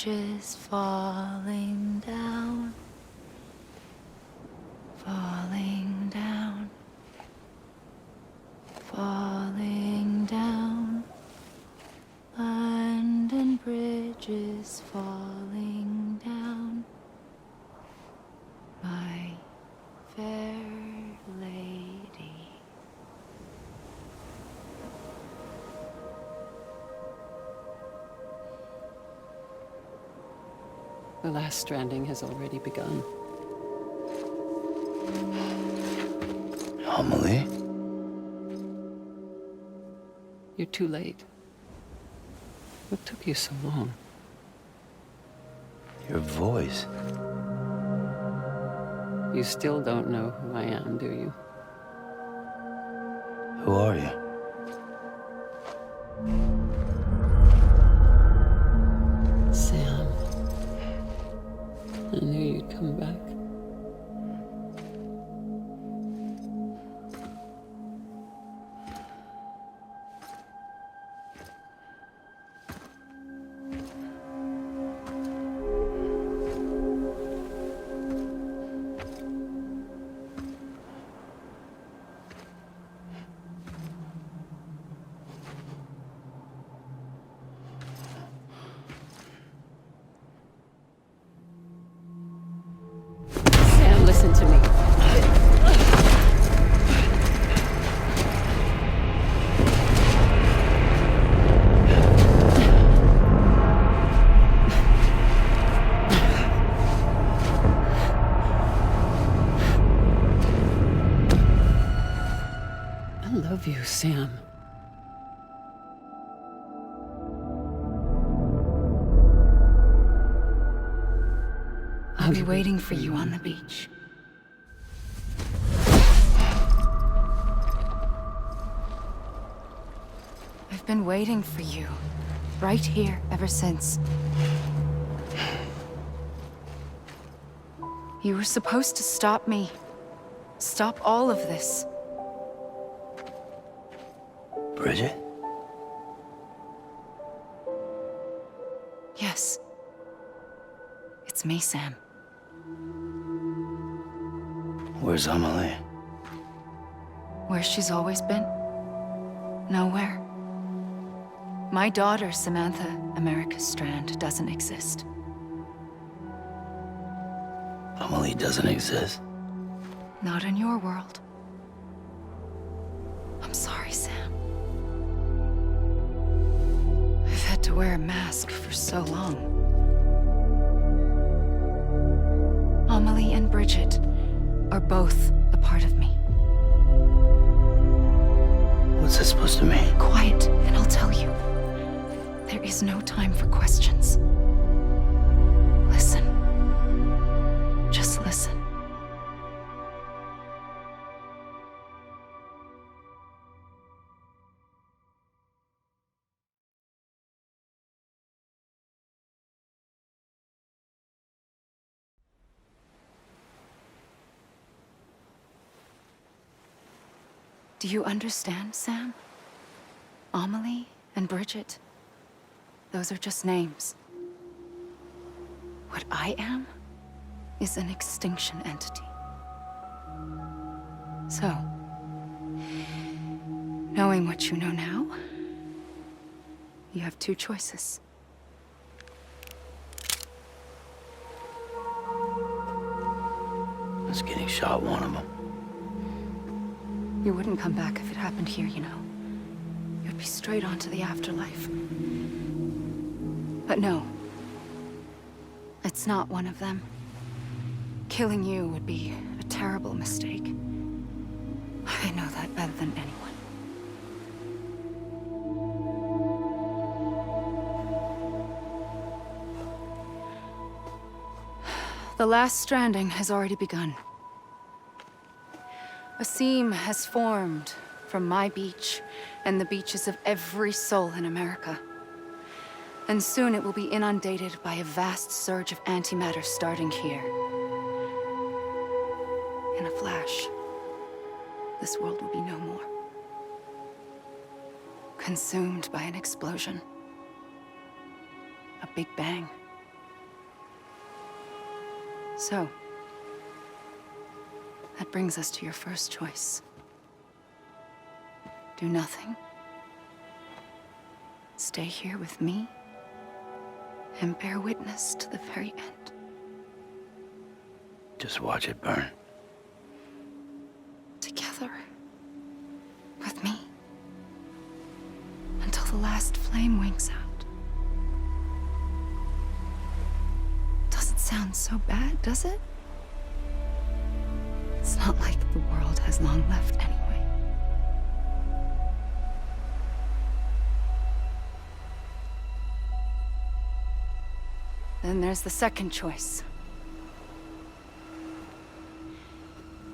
bridges falling down, falling down, falling down. London bridges falling down, my fair lady. The last stranding has already begun. Amelie? You're too late. What took you so long? Your voice. You still don't know who I am, do you? Who are you? Sam. I knew you'd come back. Sam, listen to me. I love you, Sam. I'll be waiting for you on the beach. I've been waiting for you, right here, ever since. You were supposed to stop me. Stop all of this. Bridget? Yes. It's me, Sam. Where's Amelie? Where she's always been. Nowhere. My daughter, Samantha America Strand, doesn't exist. Amelie doesn't exist. Not in your world. I'm sorry, Sam. I've had to wear a mask for so long. Amelie and Bridget are both a part of me. What's that supposed to mean? Quiet, and I'll tell you. There is no time for questions. Listen. Just listen. Do you understand, Sam? Amelie and Bridget, those are just names. What I am is an extinction entity. So, knowing what you know now, you have two choices. Is getting shot one of them? You wouldn't come back if it happened here, you know. You'd be straight on to the afterlife. But no. It's not one of them. Killing you would be a terrible mistake. I know that better than anyone. The last stranding has already begun. A seam has formed from my beach and the beaches of every soul in America. And soon it will be inundated by a vast surge of antimatter starting here. In a flash, this world will be no more. Consumed by an explosion. A big bang. So, that brings us to your first choice. Do nothing. Stay here with me and bear witness to the very end. Just watch it burn. Together. With me. Until the last flame winks out. Doesn't sound so bad, does it? It's not like the world has long left anyway. Then there's the second choice.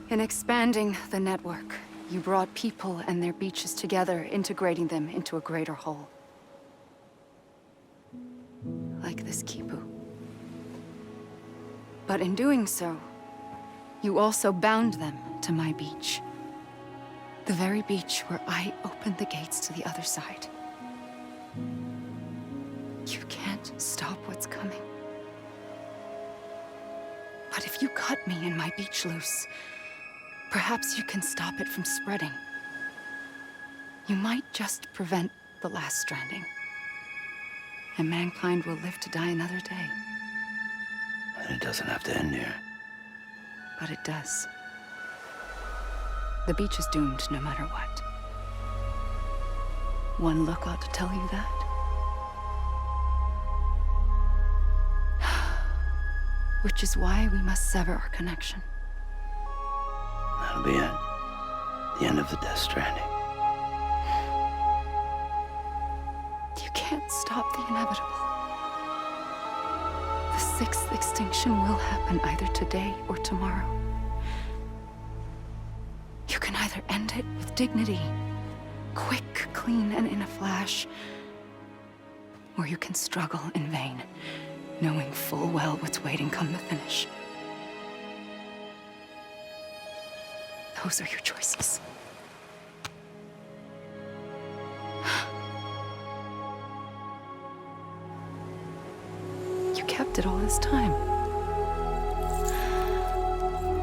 In expanding the network, you brought people and their beaches together, integrating them into a greater whole. Like this Kipu. But in doing so, you also bound them to my beach. The very beach where I opened the gates to the other side. You can't stop what's coming. But if you cut me and my beach loose, perhaps you can stop it from spreading. You might just prevent the last stranding. And mankind will live to die another day. And it doesn't have to end here. But it does. The beach is doomed no matter what. One look ought to tell you that. Which is why we must sever our connection. That'll be it. The end of the Death Stranding. You can't stop the inevitable. The sixth extinction will happen either today or tomorrow. You can either end it with dignity, quick, clean, and in a flash, or you can struggle in vain, knowing full well what's waiting come the finish. Those are your choices. You kept it all this time.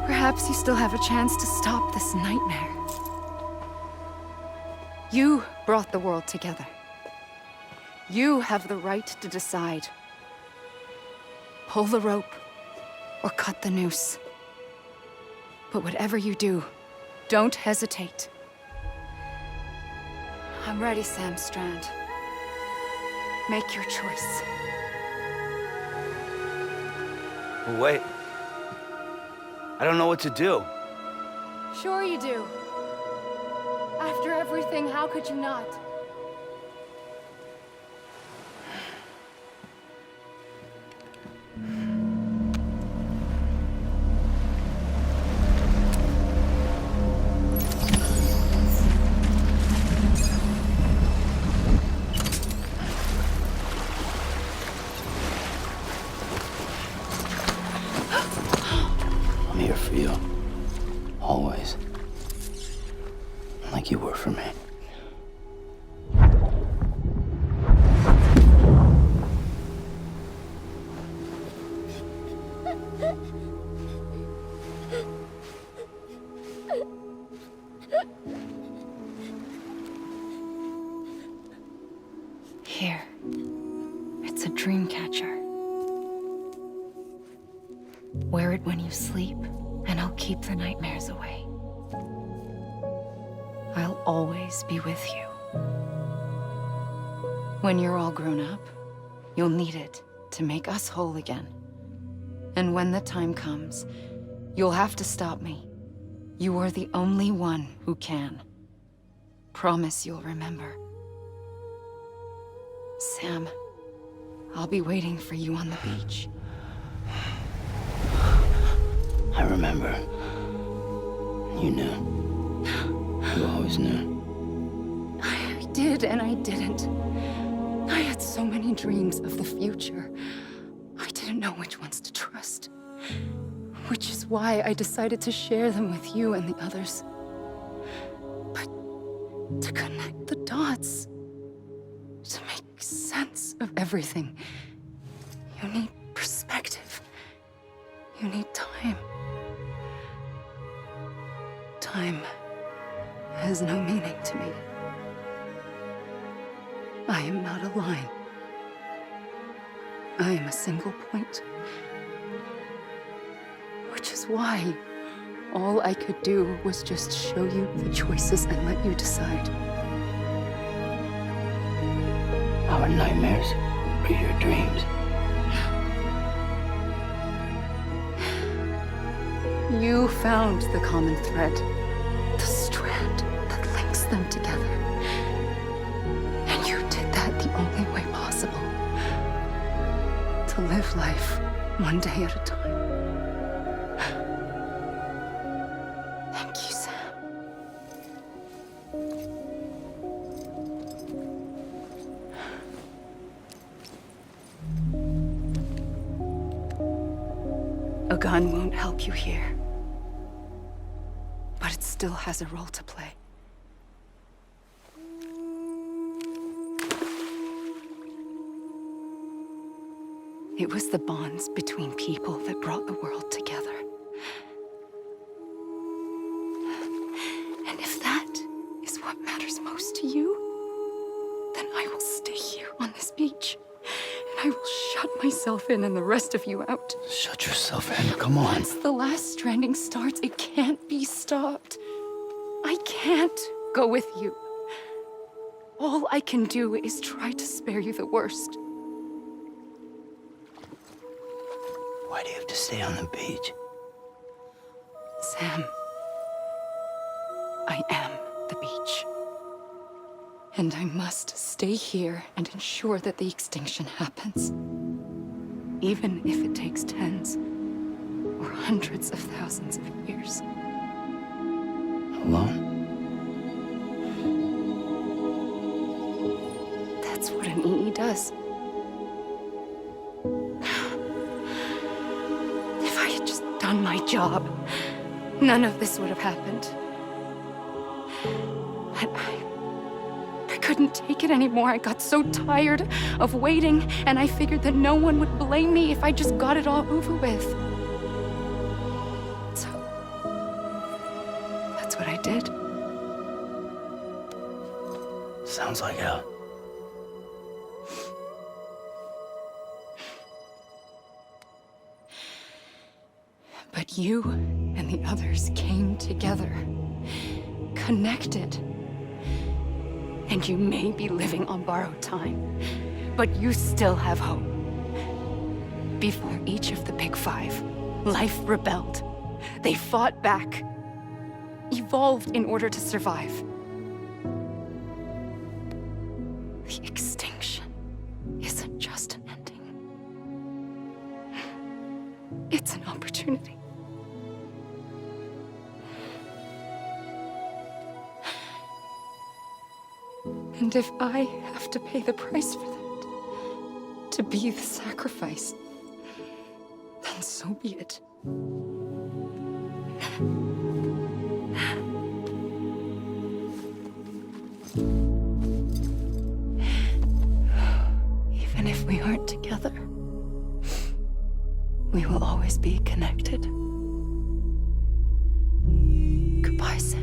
Perhaps you still have a chance to stop this nightmare. You brought the world together. You have the right to decide. Pull the rope, or cut the noose. But whatever you do, don't hesitate. I'm ready, Sam Strand. Make your choice. Wait. I don't know what to do. Sure you do. After everything, how could you not? I'm here for you. Always. Like you were for me. Here. It's a dream catcher. Wear it when you sleep, and I'll keep the nightmares away. I'll always be with you. When you're all grown up, you'll need it to make us whole again. And when the time comes, you'll have to stop me. You are the only one who can. Promise you'll remember. Sam, I'll be waiting for you on the beach. I remember. You knew. You always knew. I did and I didn't. I had so many dreams of the future. I didn't know which ones to trust. Which is why I decided to share them with you and the others. But to connect the dots, to make sense of everything, you need perspective. You need time. Time has no meaning to me. I am not a line. I am a single point. Which is why all I could do was just show you the choices and let you decide. Our nightmares are your dreams. You found the common thread, the strand that links them together. And you did that the only way possible. To live life one day at a time. Thank you, Sam. A gun won't help you here. But it still has a role to play. It was the bonds between people that brought the world together. And if that is what matters most to you, then I will stay here on this beach. And I will shut myself in and the rest of you out. Shut yourself in, come on. Once the last stranding starts, it can't be stopped. I can't go with you. All I can do is try to spare you the worst. Why do you have to stay on the beach? Sam, I am the beach. And I must stay here and ensure that the extinction happens. Even if it takes tens or hundreds of thousands of years. Alone? That's what an EE does. If I had just done my job, none of this would have happened. But I couldn't take it anymore. I got so tired of waiting, and I figured that no one would blame me if I just got it all over with. So, that's what I did. Sounds like hell. But you and the others came together, connected. And you may be living on borrowed time, but you still have hope. Before each of the Big Five, life rebelled. They fought back, evolved in order to survive. The extinction isn't just an ending. It's an opportunity. And if I have to pay the price for that, to be the sacrifice, then so be it. Even if we aren't together, we will always be connected. Goodbye, Sam.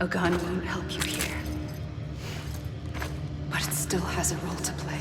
A gun won't help you here. But it still has a role to play.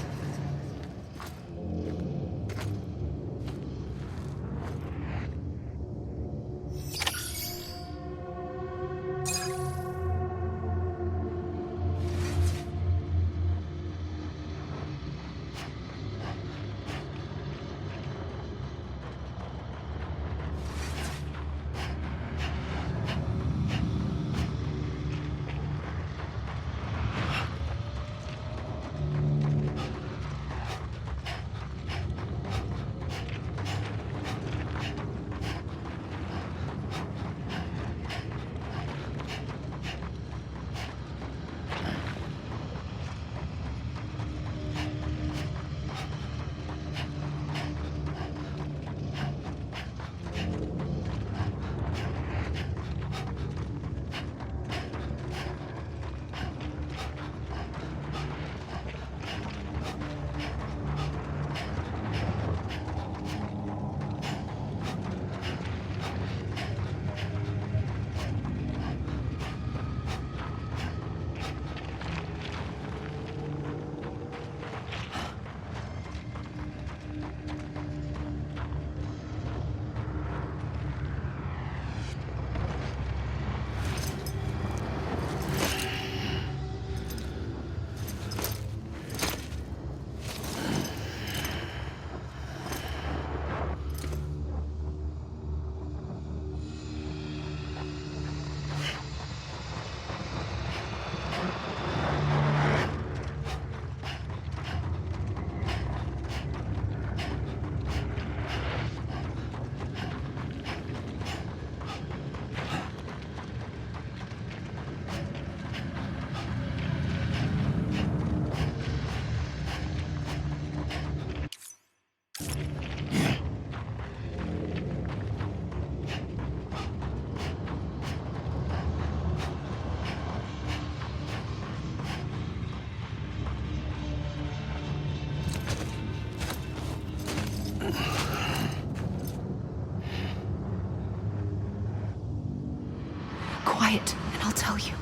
Quiet, and I'll tell you.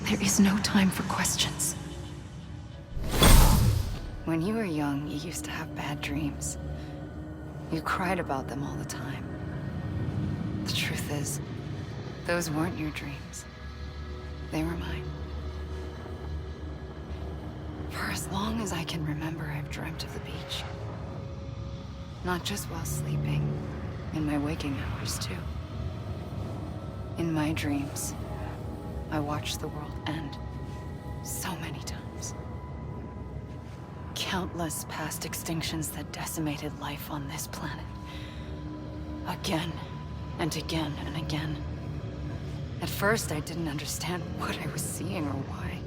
There is no time for questions. When you were young, you used to have bad dreams. You cried about them all the time. The truth is, those weren't your dreams. They were mine. For as long as I can remember, I've dreamt of the beach. Not just while sleeping, in my waking hours, too. In my dreams, I watched the world end so many times. Countless past extinctions that decimated life on this planet. Again, and again, and again. At first, I didn't understand what I was seeing or why.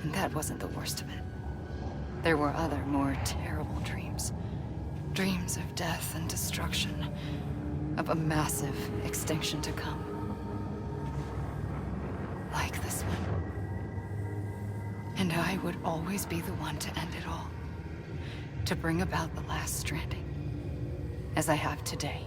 And that wasn't the worst of it. There were other, more terrible dreams. Dreams of death and destruction. Of a massive extinction to come. Like this one. And I would always be the one to end it all. To bring about the last stranding. As I have today.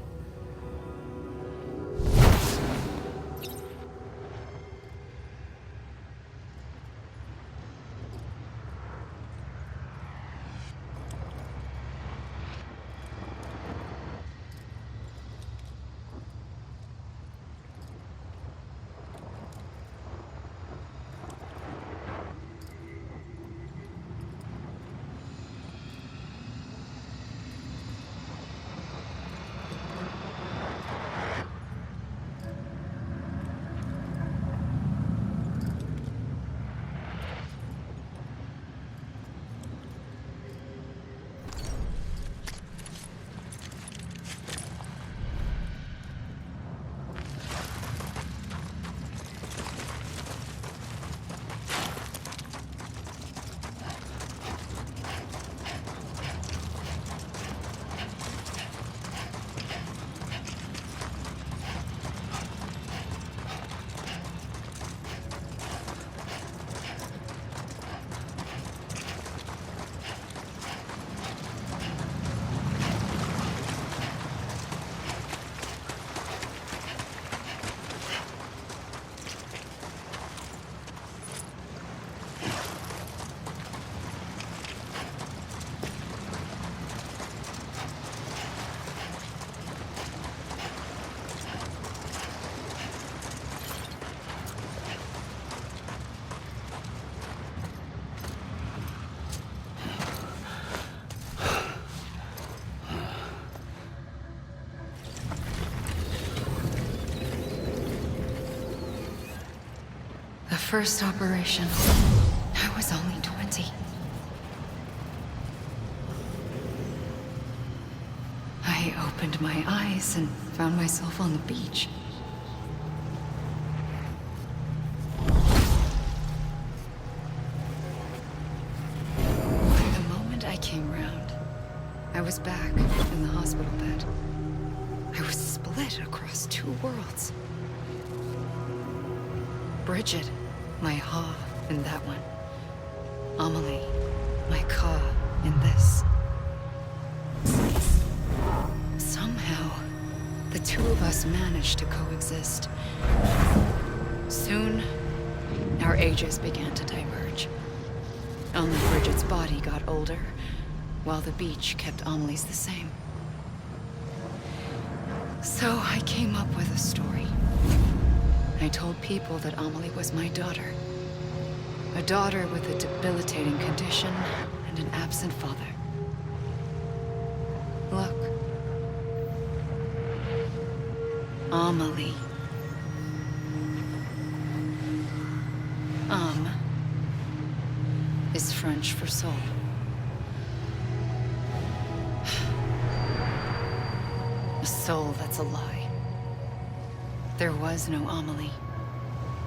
first operation, I was only 20. I opened my eyes and found myself on the beach. The moment I came round, I was back in the hospital bed. I was split across two worlds. Bridget, my Ha in that one. Amelie, my Ka in this. Somehow, the two of us managed to coexist. Soon, our ages began to diverge. Only Bridget's body got older, while the beach kept Amelie's the same. So I came up with a story. I told people that Amelie was my daughter. A daughter with a debilitating condition and an absent father. Look. Amelie. Is French for soul. A soul that's a lie. There was no Amelie.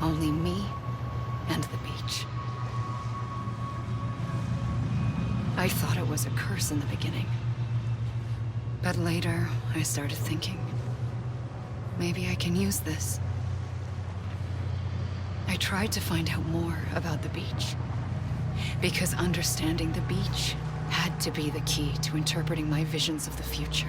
Only me and the beach. I thought it was a curse in the beginning. But later, I started thinking, maybe I can use this. I tried to find out more about the beach. Because understanding the beach had to be the key to interpreting my visions of the future.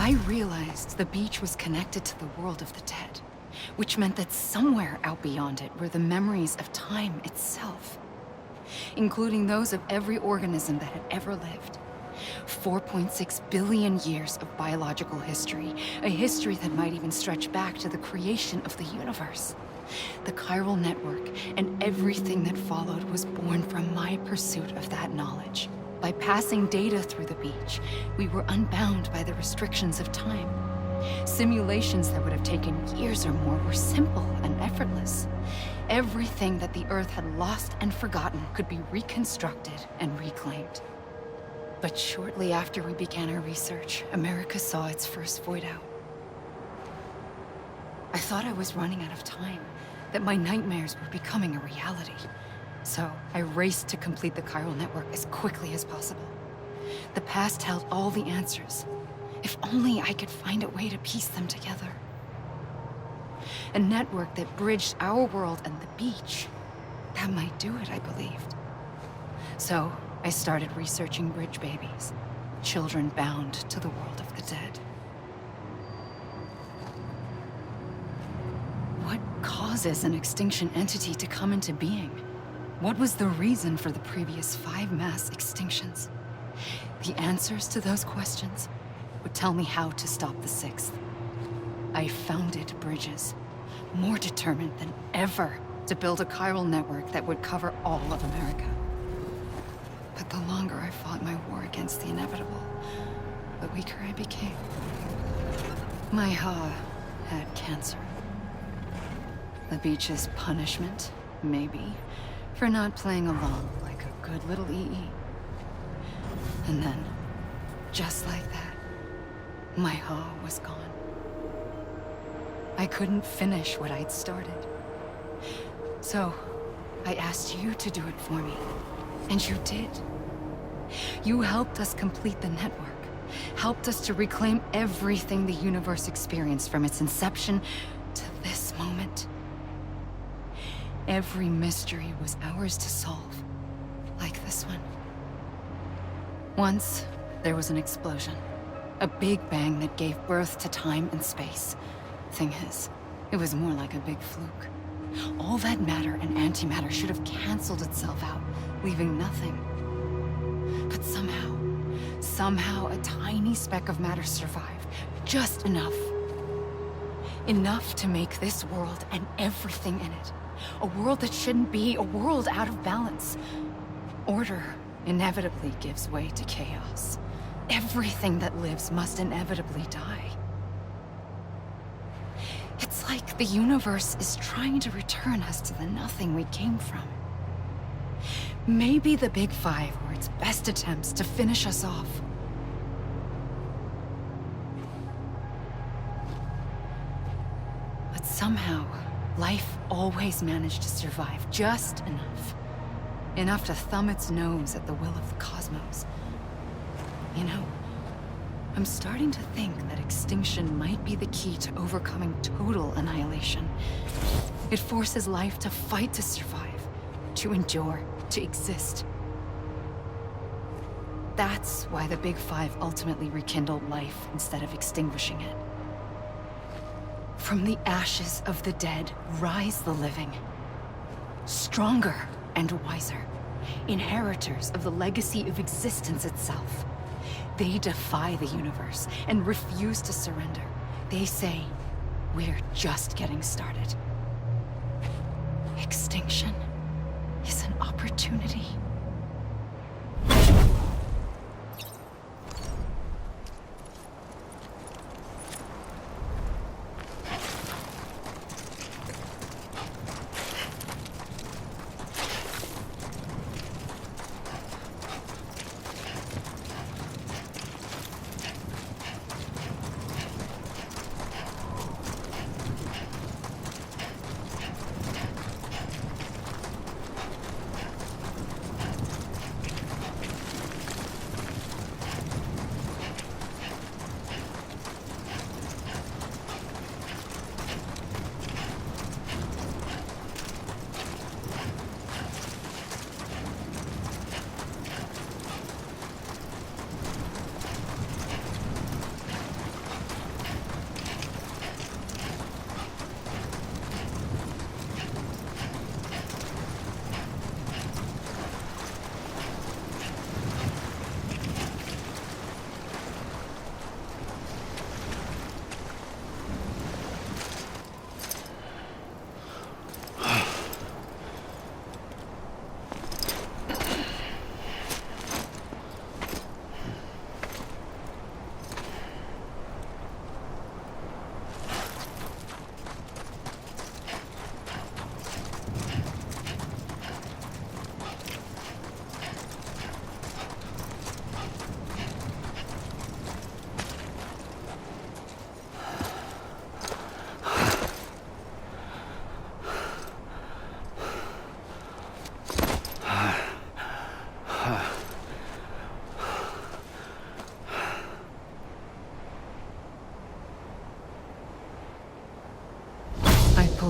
I realized the beach was connected to the world of the dead, which meant that somewhere out beyond it were the memories of time itself, including those of every organism that had ever lived. 4.6 billion years of biological history, a history that might even stretch back to the creation of the universe. The chiral network and everything that followed was born from my pursuit of that knowledge. By passing data through the beach, we were unbound by the restrictions of time. Simulations that would have taken years or more were simple and effortless. Everything that the Earth had lost and forgotten could be reconstructed and reclaimed. But shortly after we began our research, America saw its first void out. I thought I was running out of time, that my nightmares were becoming a reality. So I raced to complete the chiral network as quickly as possible. The past held all the answers, If only I could find a way to piece them together. A network that bridged our world and the beach. That might do it, I believed. So, I started researching bridge babies. Children bound to the world of the dead. What causes an extinction entity to come into being? What was the reason for the previous 5 mass extinctions? The answers to those questions would tell me how to stop the 6th. I founded bridges, more determined than ever to build a chiral network that would cover all of America. But the longer I fought my war against the inevitable, the weaker I became. My Ha had cancer. The beach's punishment, maybe, for not playing along like a good little EE. And then, just like that, my Ha was gone. I couldn't finish what I'd started. So, I asked you to do it for me. And you did. You helped us complete the network. Helped us to reclaim everything the universe experienced from its inception to this moment. Every mystery was ours to solve. Like this one. Once, there was an explosion. A big bang that gave birth to time and space. Thing is, it was more like a big fluke. All that matter and antimatter should have canceled itself out, leaving nothing. But somehow a tiny speck of matter survived. Just enough. Enough to make this world and everything in it. A world that shouldn't be, a world out of balance. Order inevitably gives way to chaos. Everything that lives must inevitably die. It's like the universe is trying to return us to the nothing we came from. Maybe the Big Five were its best attempts to finish us off. But somehow, life always managed to survive just enough. Enough to thumb its nose at the will of the cosmos. You know, I'm starting to think that extinction might be the key to overcoming total annihilation. It forces life to fight to survive, to endure, to exist. That's why the Big Five ultimately rekindled life instead of extinguishing it. From the ashes of the dead rise the living. Stronger and wiser. Inheritors of the legacy of existence itself. They defy the universe and refuse to surrender. They say, we're just getting started. Extinction is an opportunity.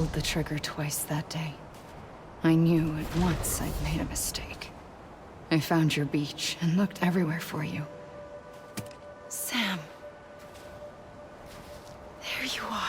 pulled the trigger twice that day. I knew at once I'd made a mistake. I found your beach and looked everywhere for you. Sam. There you are.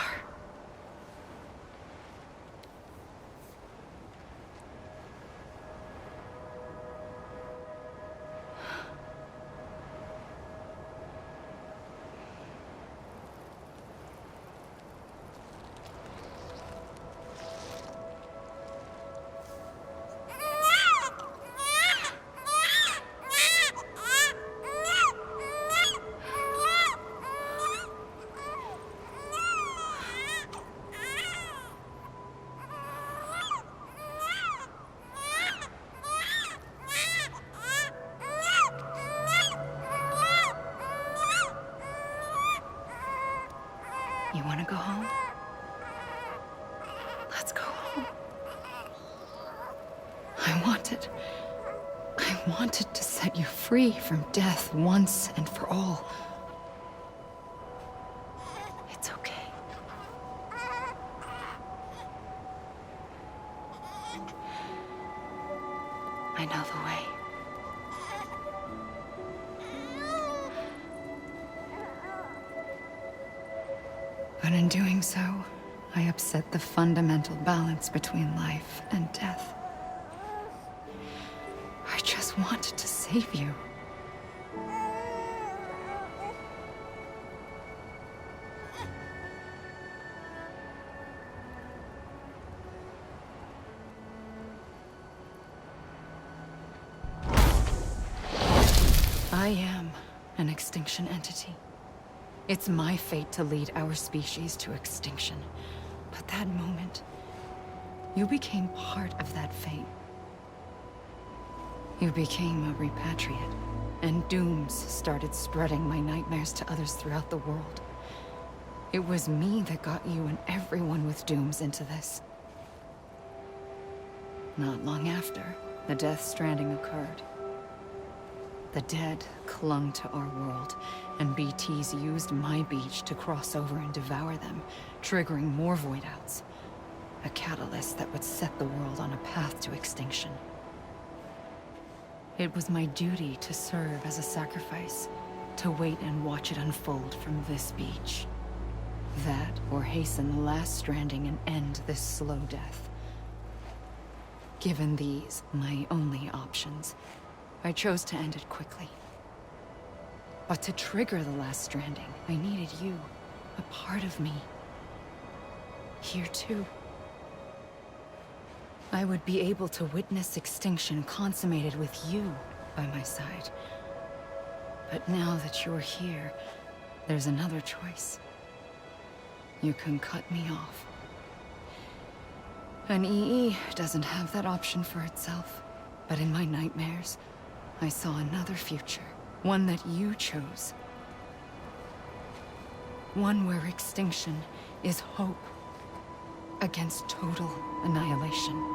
You want to go home? Let's go home. I wanted to set you free from death once and for all. It's okay. I know the way. But in doing so, I upset the fundamental balance between life and death. I just wanted to save you. I am an extinction entity. It's my fate to lead our species to extinction. But that moment, you became part of that fate. You became a repatriate, and dooms started spreading my nightmares to others throughout the world. It was me that got you and everyone with dooms into this. Not long after, the Death Stranding occurred. The dead clung to our world, and BTs used my beach to cross over and devour them, triggering more void outs. A catalyst that would set the world on a path to extinction. It was my duty to serve as a sacrifice, to wait and watch it unfold from this beach. That, or hasten the last stranding and end this slow death. Given these, my only options, I chose to end it quickly. But to trigger the last stranding, I needed you, a part of me. Here too. I would be able to witness extinction consummated with you by my side. But now that you're here, there's another choice. You can cut me off. An EE doesn't have that option for itself. But in my nightmares, I saw another future. One that you chose. One where extinction is hope against total annihilation.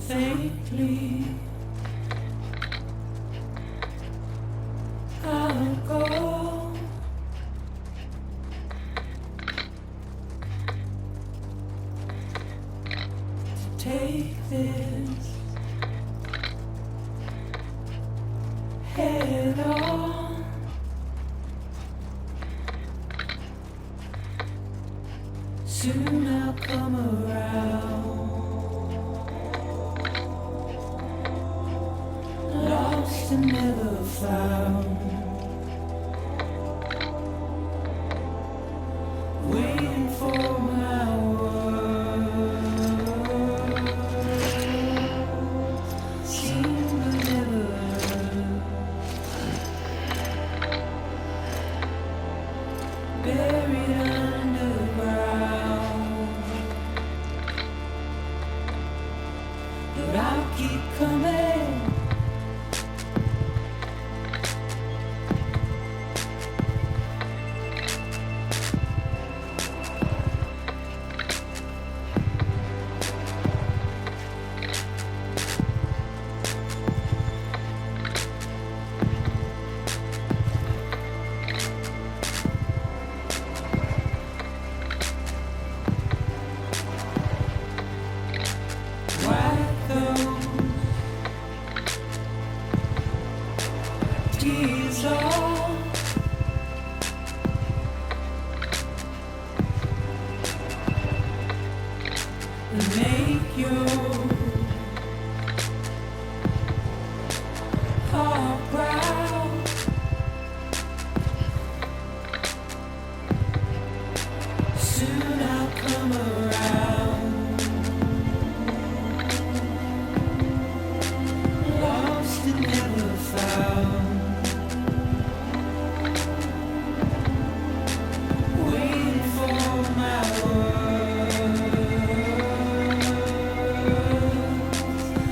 Faintly, I'll go. To take this head on. Soon I'll come around. Lost and never found, waiting for tears all. And make your heart proud. Soon I'll come around. Lost and never found. Waiting for my words.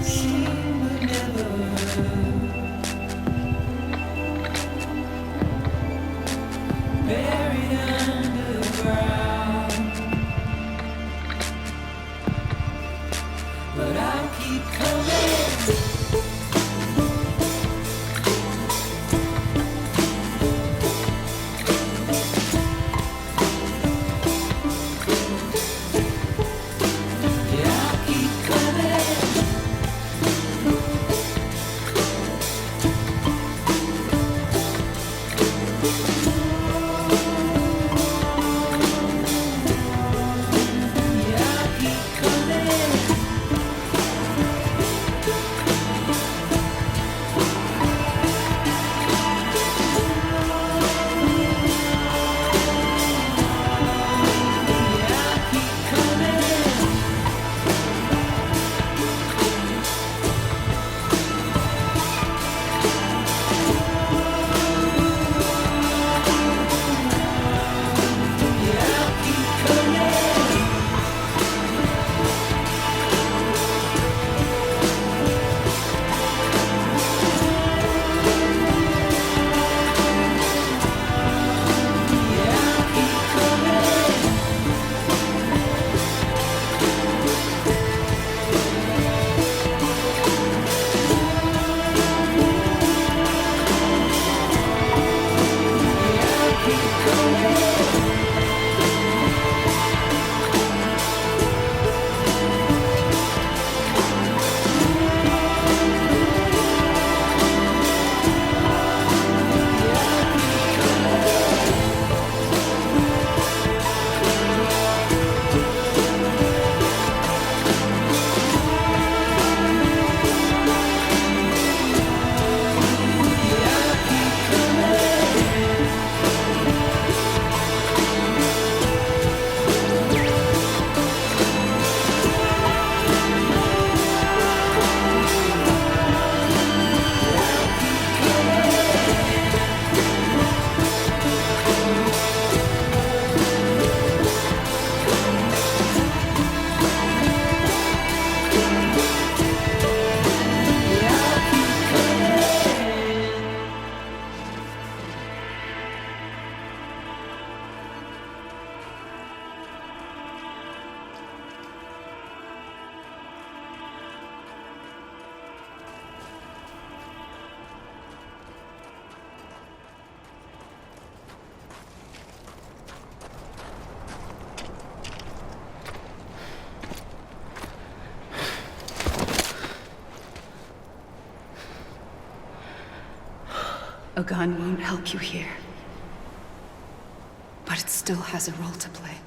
Seen but never heard. Buried underground. But I'll keep coming. Yeah, I'll keep coming. Yeah, I'll keep coming. Yeah, I'll keep coming. Yeah, I'll keep coming. Yeah, I'll keep coming. Yeah, I'll keep coming. A gun won't help you here. But it still has a role to play.